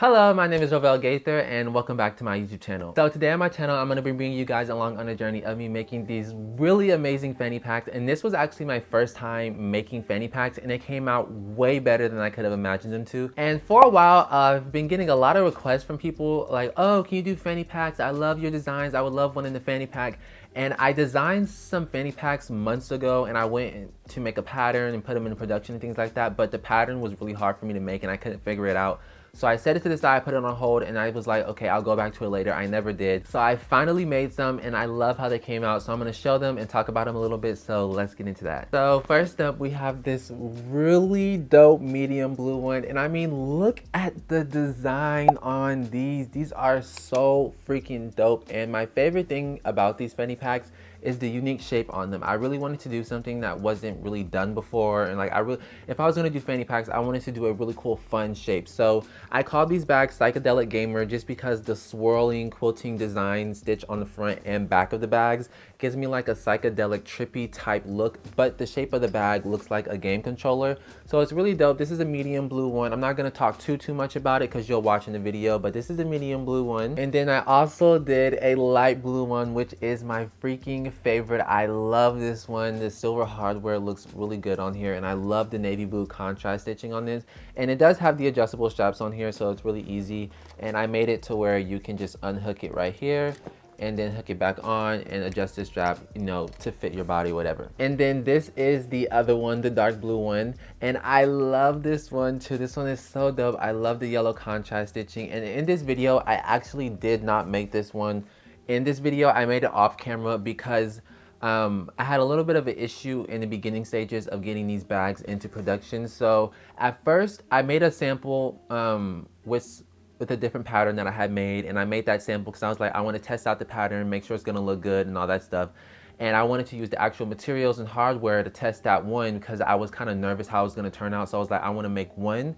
Hello, my name is Jovel Gaither and welcome back to my YouTube channel. So today on my channel, I'm going to be bringing you guys along on a journey of me making these really amazing fanny packs. And this was actually my first time making fanny packs and it came out way better than I could have imagined them to. And for a while, I've been getting a lot of requests from people like, oh, can you do fanny packs? I love your designs. I would love one in the fanny pack. And I designed some fanny packs months ago and I went to make a pattern and put them in production and things like that. But the pattern was really hard for me to make and I couldn't figure it out. So I set it to the side, put it on hold, and I was like, okay, I'll go back to it later. I never did. So I finally made some, and I love how they came out. So I'm gonna show them and talk about them a little bit, so let's get into that. So first up, we have this really dope medium blue one. And I mean, look at the design on these. These are so freaking dope. And my favorite thing about these fanny packs is the unique shape on them. I really wanted to do something that wasn't really done before, and like if I was gonna do fanny packs, I wanted to do a really cool fun shape. So I called these bags Psychedelic Gamer just because the swirling quilting design stitch on the front and back of the bags gives me like a psychedelic trippy type look, but the shape of the bag looks like a game controller. So it's really dope. This is a medium blue one. I'm not gonna talk too much about it because you'll watch in the video, but this is a medium blue one. And then I also did a light blue one, which is my freaking favorite. I love this one. The silver hardware looks really good on here, and I love the navy blue contrast stitching on this. And it does have the adjustable straps on here, so it's really easy. And I made it to where you can just unhook it right here and then hook it back on and adjust the strap, you know, to fit your body, whatever. And then this is the other one, the dark blue one. And I love this one too. This one is so dope. I love the yellow contrast stitching. And in this video, I actually did not make this one. In this video, I made it off camera because I had a little bit of an issue in the beginning stages of getting these bags into production. So at first, I made a sample with a different pattern that I had made, and I made that sample because I was like, I want to test out the pattern, make sure it's gonna look good and all that stuff. And I wanted to use the actual materials and hardware to test that one because I was kind of nervous how it was gonna turn out. So I was like, I want to make one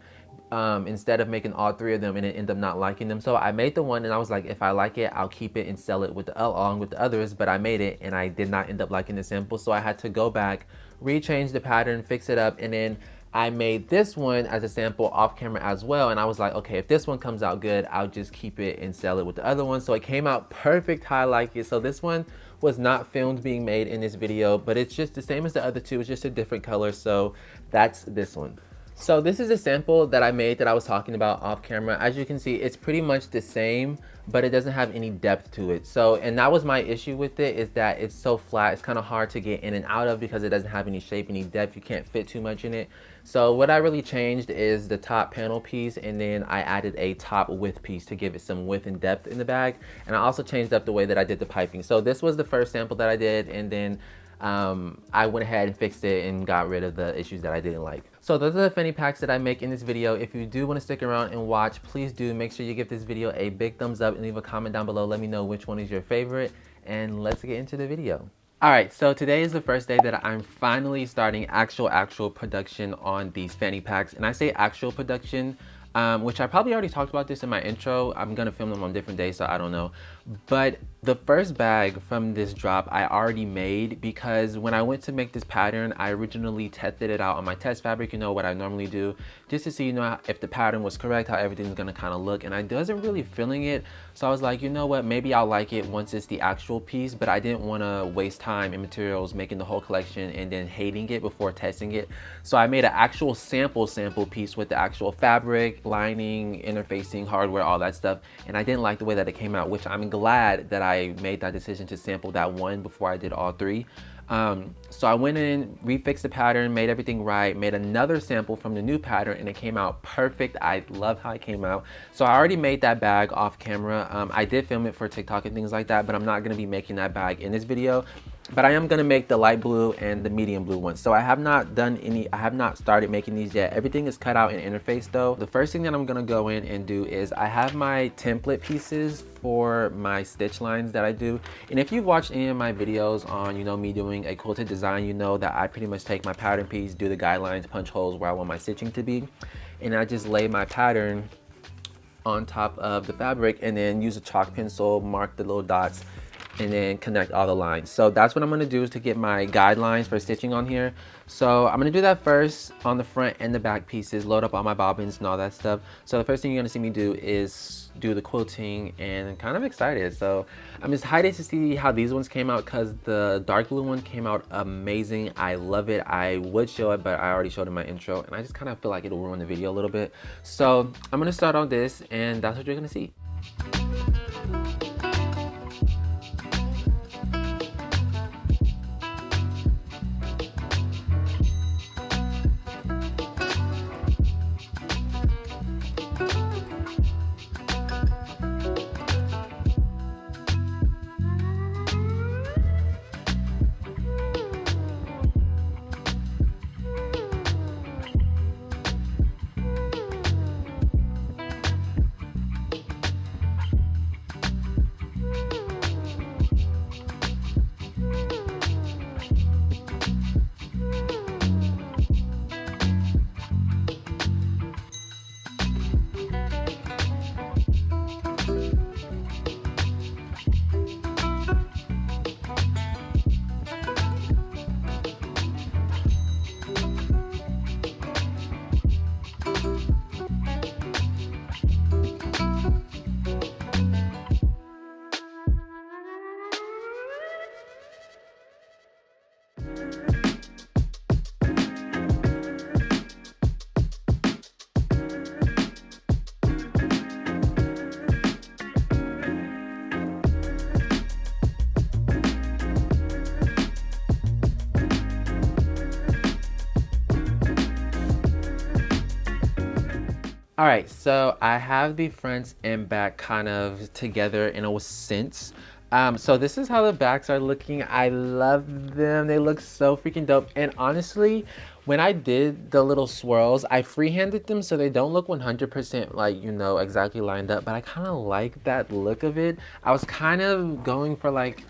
instead of making all three of them and then end up not liking them. So I made the one and I was like, if I like it, I'll keep it and sell it with along with the others. But I made it and I did not end up liking the sample. So I had to go back, rechange the pattern, fix it up, and then I made this one as a sample off camera as well. And I was like, okay, if this one comes out good, I'll just keep it and sell it with the other one. So it came out perfect how I like it. So this one was not filmed being made in this video, but it's just the same as the other two. It's just a different color. So that's this one. So this is a sample that I made that I was talking about off camera. As you can see, it's pretty much the same, but it doesn't have any depth to it. So, and that was my issue with it, is that it's so flat. It's kind of hard to get in and out of because it doesn't have any shape, any depth. You can't fit too much in it. So what I really changed is the top panel piece, and then I added a top width piece to give it some width and depth in the bag. And I also changed up the way that I did the piping. So this was the first sample that I did, and then I went ahead and fixed it and got rid of the issues that I didn't like. So those are the fanny packs that I make in this video. If you do want to stick around and watch, please do make sure you give this video a big thumbs up and leave a comment down below. Let me know which one is your favorite, and let's get into the video. Alright, so today is the first day that I'm finally starting actual production on these fanny packs. And I say actual production, which I probably already talked about this in my intro. I'm gonna film them on different days, so I don't know. But the first bag from this drop I already made because when I went to make this pattern, I originally tested it out on my test fabric, you know, what I normally do, just to see, you know, if the pattern was correct, how everything's gonna kind of look. And I wasn't really feeling it. So I was like, you know what, maybe I'll like it once it's the actual piece, but I didn't want to waste time and materials making the whole collection and then hating it before testing it. So I made an actual sample piece with the actual fabric, lining, interfacing, hardware, all that stuff. And I didn't like the way that it came out, which I'm glad that I made that decision to sample that one before I did all three. So I went in, refixed the pattern, made everything right, made another sample from the new pattern, and it came out perfect. I love how it came out. So I already made that bag off camera. I did film it for TikTok and things like that, but I'm not gonna be making that bag in this video. But I am gonna make the light blue and the medium blue one. So I have not started making these yet. Everything is cut out and interfaced though. The first thing that I'm gonna go in and do is I have my template pieces for my stitch lines that I do. And if you've watched any of my videos on, you know, me doing a quilted design, you know that I pretty much take my pattern piece, do the guidelines, punch holes where I want my stitching to be. And I just lay my pattern on top of the fabric and then use a chalk pencil, mark the little dots, and then connect all the lines. So that's what I'm gonna do to get my guidelines for stitching on here. So I'm gonna do that first on the front and the back pieces, load up all my bobbins and all that stuff. So the first thing you're gonna see me do is do the quilting, and I'm kind of excited. So I'm excited to see how these ones came out because the dark blue one came out amazing. I love it. I would show it, but I already showed in my intro, and I just kind of feel like it'll ruin the video a little bit. So I'm gonna start on this, and that's what you're gonna see. All right, so I have the fronts and back kind of together in a sense. So this is how the backs are looking. I love them. They look so freaking dope. And honestly, when I did the little swirls, I freehanded them so they don't look 100% like, you know, exactly lined up. But I kind of like that look of it. I was kind of going for like,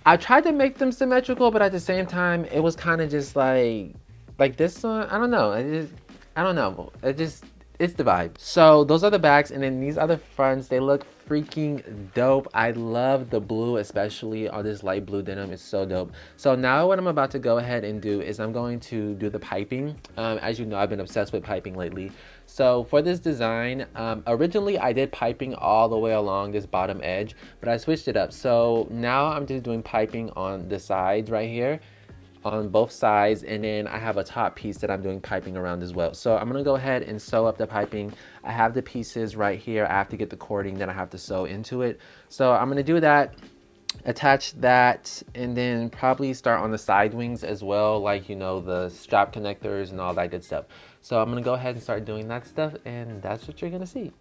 I tried to make them symmetrical, but at the same time, it was kind of just like this one. I don't know. I don't know. It's the vibe. So those are the backs, and then these are the fronts. They look freaking dope. I love the blue, especially on this light blue denim. It's so dope. So now what I'm about to go ahead and do is I'm going to do the piping. As you know, I've been obsessed with piping lately. So for this design, originally I did piping all the way along this bottom edge, but I switched it up. So now I'm just doing piping on the sides right here, on both sides, and then I have a top piece that I'm doing piping around as well. So I'm gonna go ahead and sew up the piping. I have the pieces right here. I have to get the cording that I have to sew into it. So I'm gonna do that, attach that, and then probably start on the side wings as well, like, you know, the strap connectors and all that good stuff. So I'm gonna go ahead and start doing that stuff, and that's what you're gonna see.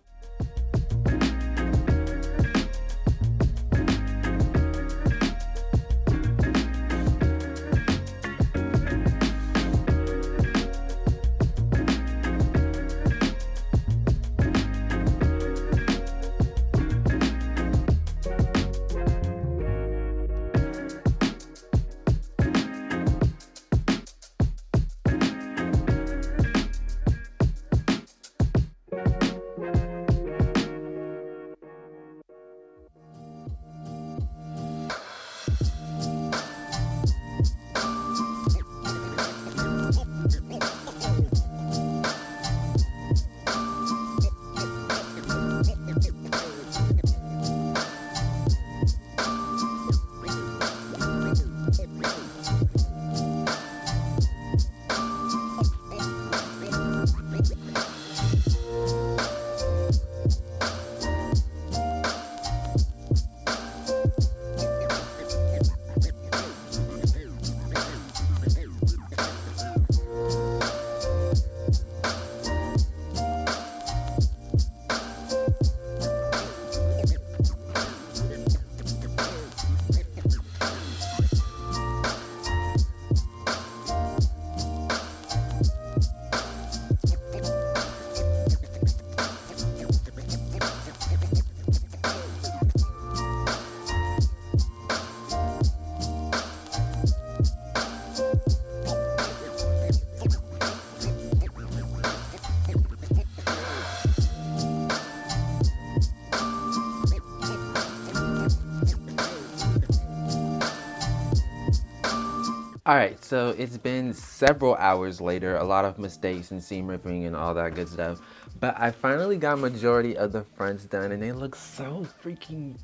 All right, so it's been several hours later, a lot of mistakes and seam ripping and all that good stuff. But I finally got majority of the fronts done and they look so freaking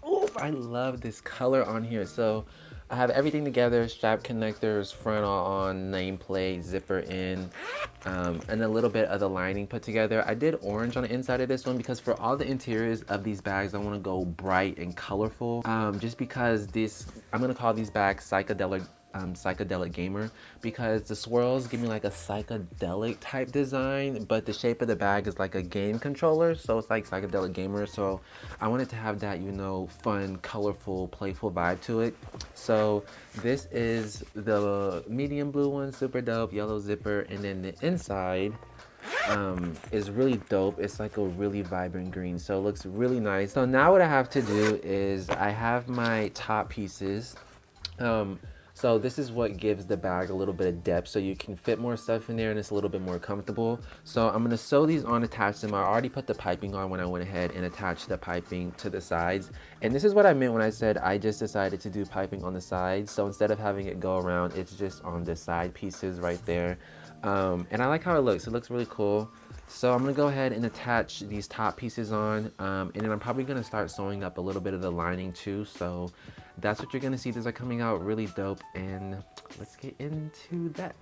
dope. I love this color on here. So I have everything together, strap connectors, front all on, nameplate, zipper in, and a little bit of the lining put together. I did orange on the inside of this one because for all the interiors of these bags, I want to go bright and colorful. Just because I'm gonna call these bags psychedelic gamer, because the swirls give me like a psychedelic type design, but the shape of the bag is like a game controller, so it's like psychedelic gamer. So I wanted to have that, you know, fun, colorful, playful vibe to it. So this is the medium blue one, super dope, yellow zipper, and then the inside is really dope. It's like a really vibrant green, so it looks really nice. So now what I have to do is I have my top pieces. So this is what gives the bag a little bit of depth, so you can fit more stuff in there and it's a little bit more comfortable. So I'm gonna sew these on, attach them. I already put the piping on when I went ahead and attached the piping to the sides. And this is what I meant when I said I just decided to do piping on the sides. So instead of having it go around, it's just on the side pieces right there. And I like how it looks. It looks really cool. So I'm gonna go ahead and attach these top pieces on, and then I'm probably gonna start sewing up a little bit of the lining too. So that's what you're gonna see. These are coming out really dope, and let's get into that.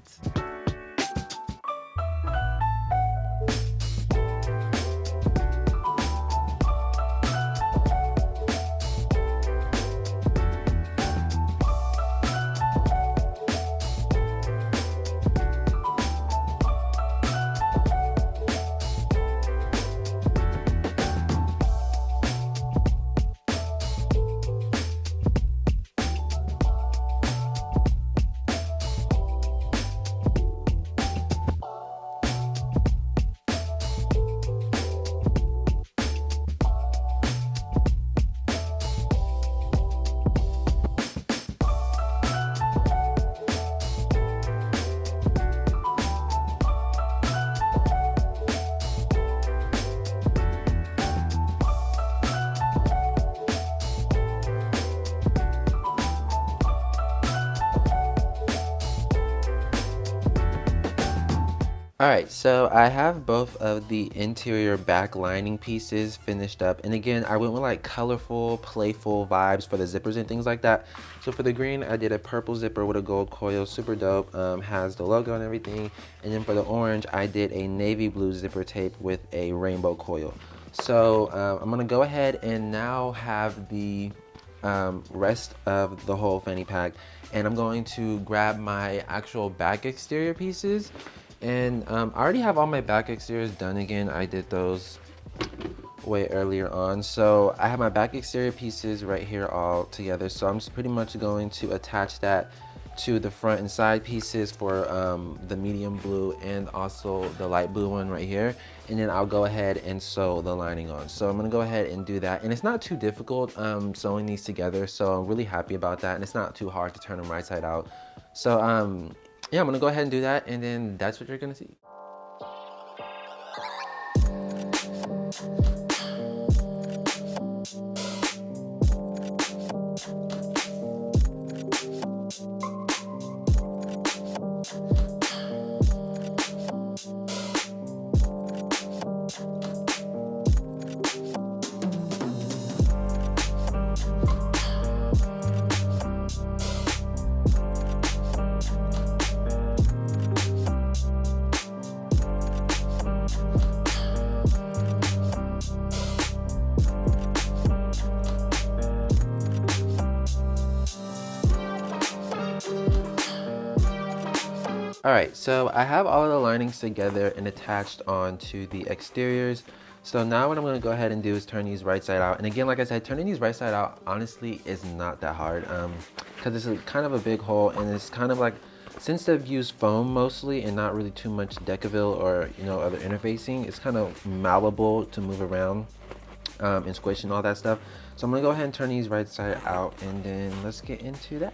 Alright, so I have both of the interior back lining pieces finished up, and again I went with like colorful, playful vibes for the zippers and things like that. So for the green I did a purple zipper with a gold coil, super dope, has the logo and everything. And then for the orange I did a navy blue zipper tape with a rainbow coil. So I'm gonna go ahead and now have the rest of the whole fanny pack, and I'm going to grab my actual back exterior pieces. And I already have all my back exteriors done again. I did those way earlier on. So I have my back exterior pieces right here all together. So I'm just pretty much going to attach that to the front and side pieces for the medium blue and also the light blue one right here. And then I'll go ahead and sew the lining on. So I'm gonna go ahead and do that. And it's not too difficult sewing these together. So I'm really happy about that. And it's not too hard to turn them right side out. So yeah, I'm gonna go ahead and do that, and then that's what you're gonna see. All right, so I have all of the linings together and attached onto the exteriors. So now what I'm gonna go ahead and do is turn these right side out. And again, like I said, turning these right side out honestly is not that hard, because this is kind of a big hole, and it's kind of like, since they've used foam mostly and not really too much Decaville or other interfacing, it's kind of malleable to move around and squish and all that stuff. So I'm gonna go ahead and turn these right side out, and then let's get into that.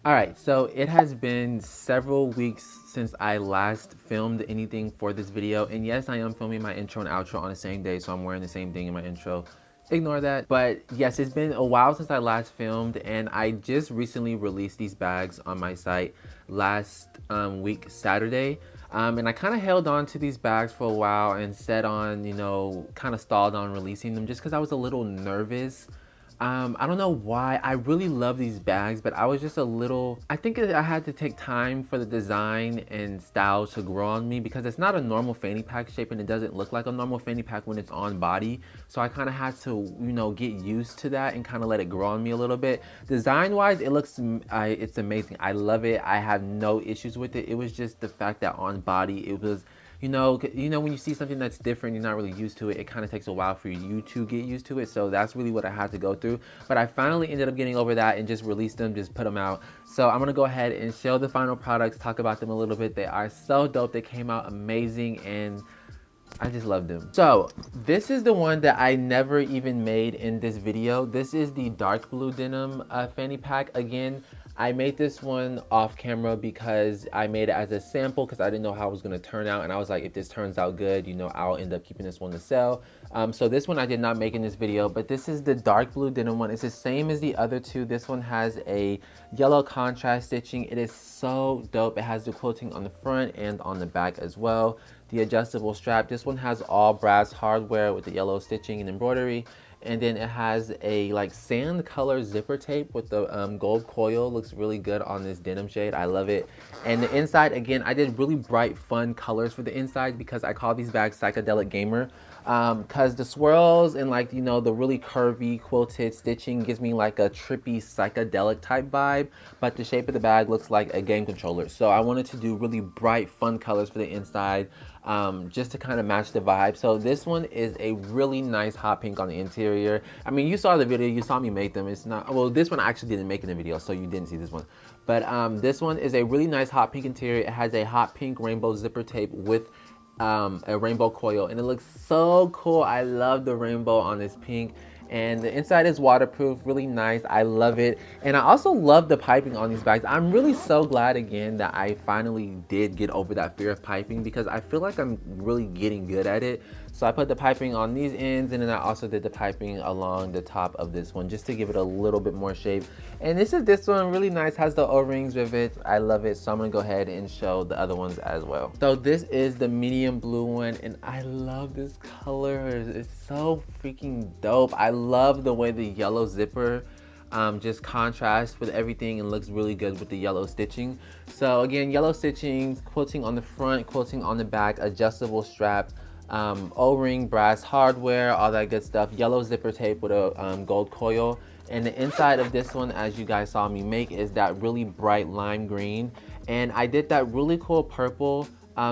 All right, so it has been several weeks since I last filmed anything for this video. And yes, I am filming my intro and outro on the same day, so I'm wearing the same thing in my intro. Ignore that. But yes, it's been a while since I last filmed, and I just recently released these bags on my site last week, Saturday. And I kind of held on to these bags for a while and set on, you know, kind of stalled on releasing them just because I was a little nervous. I don't know why. I really love these bags, but I was just a little, I think I had to take time for the design and style to grow on me because it's not a normal fanny pack shape and it doesn't look like a normal fanny pack when it's on body. So I kind of had to, you know, get used to that and kind of let it grow on me a little bit. Design wise, it looks, it's amazing. I love it. I have no issues with it. It was just the fact that on body, it was, you know, when you see something that's different, you're not really used to it, it kind of takes a while for you to get used to it. So that's really what I had to go through. But I finally ended up getting over that and just released them, just put them out. So I'm going to go ahead and show the final products, talk about them a little bit. They are so dope. They came out amazing and I just love them. So this is the one that I never even made in this video. This is the dark blue denim fanny pack. Again, I made this one off camera because I made it as a sample because I didn't know how it was going to turn out. And I was like, if this turns out good, you know, I'll end up keeping this one to sell. So this one I did not make in this video, but this is the dark blue denim one. It's the same as the other two. This one has a yellow contrast stitching. It is so dope. It has the quilting on the front and on the back as well. The adjustable strap. This one has all brass hardware with the yellow stitching and embroidery. And then it has a like sand color zipper tape with the gold coil. Looks really good on this denim shade. I love it. And the inside, again, I did really bright, fun colors for the inside because I call these bags Psychedelic Gamer. Because the swirls and like, you know, the really curvy quilted stitching gives me like a trippy psychedelic type vibe. But the shape of the bag looks like a game controller. So I wanted to do really bright, fun colors for the inside. Just to kind of match the vibe. So this one is a really nice hot pink on the interior. I mean, you saw the video, you saw me make them. It's not, well, this one I actually didn't make in the video, so you didn't see this one. But this one is a really nice hot pink interior. It has a hot pink rainbow zipper tape with a rainbow coil, and it looks so cool. I love the rainbow on this pink. And the inside is waterproof, really nice. I love it. And I also love the piping on these bags. I'm really so glad again that I finally did get over that fear of piping because I feel like I'm really getting good at it. So I put the piping on these ends, and then I also did the piping along the top of this one just to give it a little bit more shape. And this one really nice, has the O-rings with it. I love it. So I'm gonna go ahead and show the other ones as well. So this is the medium blue one, and I love this color. It's so freaking dope. I love the way the yellow zipper just contrasts with everything and looks really good with the yellow stitching. So again, yellow stitching, quilting on the front, quilting on the back, adjustable strap, O-ring, brass hardware, all that good stuff. Yellow zipper tape with a gold coil. And the inside of this one, as you guys saw me make, is that really bright lime green. And I did that really cool purple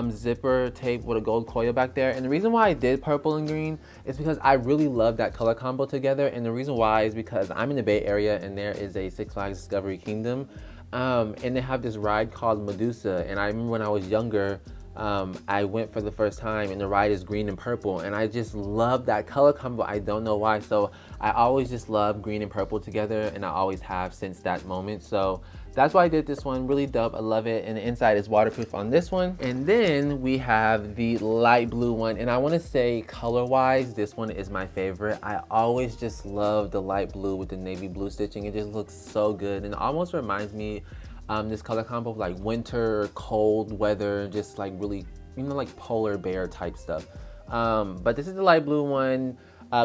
zipper tape with a gold coil back there. And the reason why I did purple and green is because I really love that color combo together. And the reason why is because I'm in the Bay Area and there is a Six Flags Discovery Kingdom. And they have this ride called Medusa. And I remember when I was younger, I went for the first time, and the ride is green and purple, and I just love that color combo. I don't know why. So I always just love green and purple together, and I always have since that moment. So that's why I did this one. Really dope. I love it. And the inside is waterproof on this one. And then we have the light blue one, and I want to say color wise, this one is my favorite. I always just love the light blue with the navy blue stitching. It just looks so good, and it almost reminds me this color combo of like winter, cold weather, just like really, you know, like polar bear type stuff. But this is the light blue one.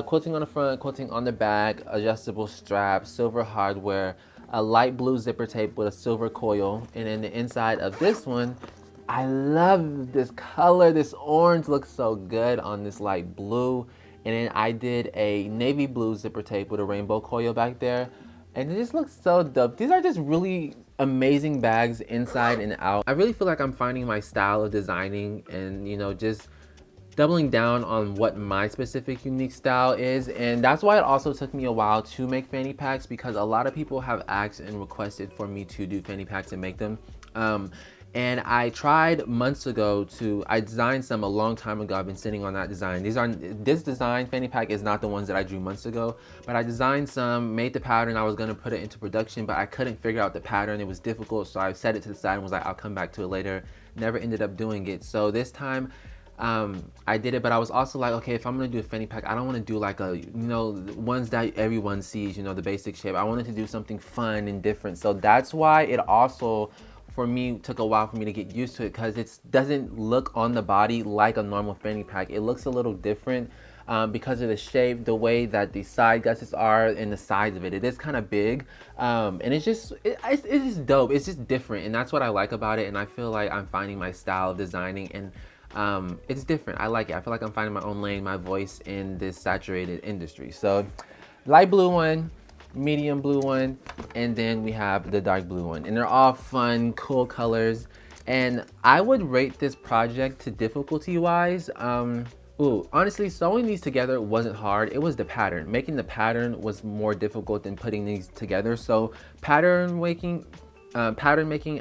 Quilting on the front, quilting on the back, adjustable strap, silver hardware, a light blue zipper tape with a silver coil. And then the inside of this one, I love this color. This orange looks so good on this light blue. And then I did a navy blue zipper tape with a rainbow coil back there. And it just looks so dope. These are just really amazing bags inside and out. I really feel like I'm finding my style of designing, and you know, just doubling down on what my specific unique style is. And that's why it also took me a while to make fanny packs, because a lot of people have asked and requested for me to do fanny packs and make them. And I tried months ago I designed some a long time ago. I've been sitting on that design. This design fanny pack is not the ones that I drew months ago, but I designed some, made the pattern. I was gonna put it into production, but I couldn't figure out the pattern. It was difficult, so I set it to the side and was like, I'll come back to it later. Never ended up doing it. So this time, I did it, but I was also like, okay, if I'm gonna do a fanny pack, I don't want to do like a, you know, ones that everyone sees, you know, the basic shape. I wanted to do something fun and different. So that's why it also, for me, took a while for me to get used to it, because it doesn't look on the body like a normal fanny pack. It looks a little different because of the shape, the way that the side gussets are, and the size of it. It is kind of big, and it's just dope. It's just different, and that's what I like about it. And I feel like I'm finding my style of designing, and it's different. I like it. I feel like I'm finding my own lane, my voice in this saturated industry. So light blue one, medium blue one, and then we have the dark blue one, and they're all fun, cool colors. And I would rate this project to difficulty wise, honestly, sewing these together wasn't hard. It was the pattern. Making the pattern was more difficult than putting these together. So pattern making,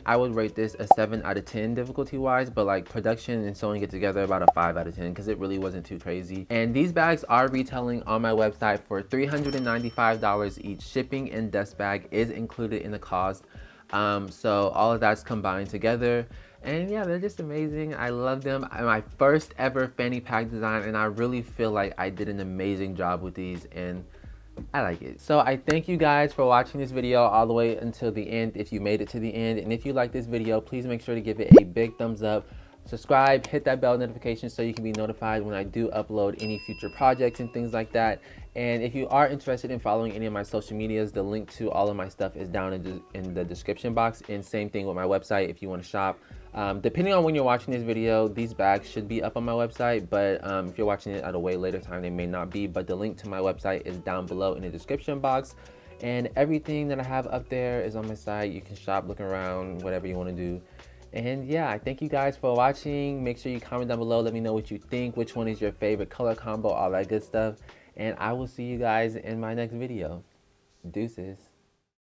I would rate this a 7 out of 10 difficulty wise, but like production and sewing it together, about a 5 out of 10, because it really wasn't too crazy. And these bags are retailing on my website for $395 each. Shipping and dust bag is included in the cost. So all of that's combined together. And yeah, they're just amazing. I love them. My first ever fanny pack design, and I really feel like I did an amazing job with these, and I like it. So I thank you guys for watching this video all the way until the end, if you made it to the end. And if you like this video, please make sure to give it a big thumbs up. Subscribe, hit that bell notification so you can be notified when I do upload any future projects and things like that. And if you are interested in following any of my social medias, the link to all of my stuff is down in the description box. And same thing with my website if you want to shop. Depending on when you're watching this video, these bags should be up on my website, but if you're watching it at a way later time, they may not be. But the link to my website is down below in the description box, and everything that I have up there is on my site. You can shop, look around, whatever you want to do. And yeah, I thank you guys for watching. Make sure you comment down below, let me know what you think, which one is your favorite color combo, all that good stuff. And I will see you guys in my next video. Deuces.